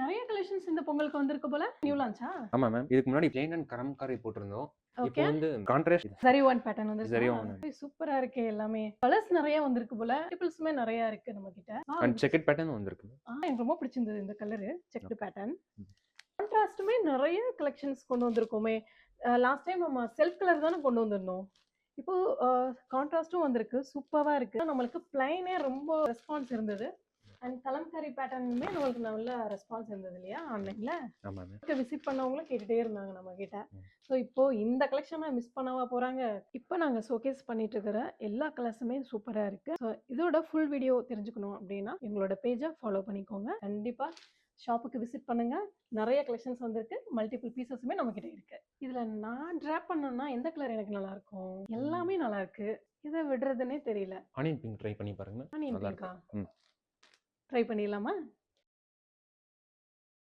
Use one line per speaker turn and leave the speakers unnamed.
நிறைய கலெக்ஷன்ஸ் இந்த பொங்கலுக்கு வந்திருக்கு போல. நியூ லான்ச்சா?
ஆமா மேம். இதுக்கு முன்னாடி பிளெயின் அண்ட் கலம்காரி போட்டிருந்தோம். இப்போ
ஓகே.
வந்து கான்ட்ராஸ்ட்
ஜரிவான் பேட்டர்ன்
ஜரிவான்
வந்திருக்கு. சூப்பரா இருக்கே எல்லாமே. கலர்ஸ் நிறைய வந்திருக்கு போல. மல்டிபிள்ஸ்மே நிறைய இருக்கு நம்ம கிட்ட.
அண்ட் செக்கட் பேட்டர்ன் வந்திருக்கு.
எனக்கு ரொம்ப பிடிச்சிருந்தது இந்த கலர் செக்டு பேட்டர்ன்.
ம்.
கான்ட்ராஸ்ட்டுமே நிறைய கலெக்ஷன்ஸ் கொண்டு வந்திருக்கோமே. லாஸ்ட் டைம் நம்ம செல்ஃப் கலர் தானே கொண்டு வந்திருந்தோம். இப்போ கான்ட்ராஸ்ட்டும் வந்திருக்கு. சூப்பரா இருக்கு. நம்மளுக்கு பிளைனே ரொம்ப ரெஸ்பான்ஸ் இருந்தது. அண்ட் கலம்காரி பேட்டர்னுமே நம்மளுக்கு நல்ல ரெஸ்பான்ஸ் இருந்தது இல்லையா ஆன்லைன்ல.
ஆமா மேம்.
விசிட் பண்ணவங்களும் கேட்டுட்டே இருந்தாங்க நம்ம கிட்ட.
ம்.
ஸோ இப்போ இந்த கலெக்ஷனை மிஸ் பண்ணவா போறாங்க. இப்போ நாங்க ஷோகேஸ் பண்ணிட்டு இருக்கிற எல்லா கலர்ஸுமே சூப்பரா இருக்கு. ஸோ இதோட ஃபுல் வீடியோ தெரிஞ்சுக்கணும் அப்படின்னா எங்களோட பேஜை ஃபாலோ பண்ணிக்கோங்க. கண்டிப்பா ஷாப்புக்கு விசிட் பண்ணுங்க. நிறைய கலெக்ஷன்ஸ் வந்திருக்கு. மல்டிபிள் பீசஸுமே நம்ம கிட்ட இருக்கு. இதுல நான் டிராப் பண்ணணும்னா எந்த கலர் எனக்கு நல்லா இருக்கும்? எல்லாமே நல்லா இருக்கு. இதை விடுறதுன்னே தெரியல.
ஆனியன் பிங்க் ட்ரை பண்ணி பாருங்க.
ஆனியன்
நல்லா
பிங்கா?
இருக்கும்.
ட்ரை பண்ணிடலாமா?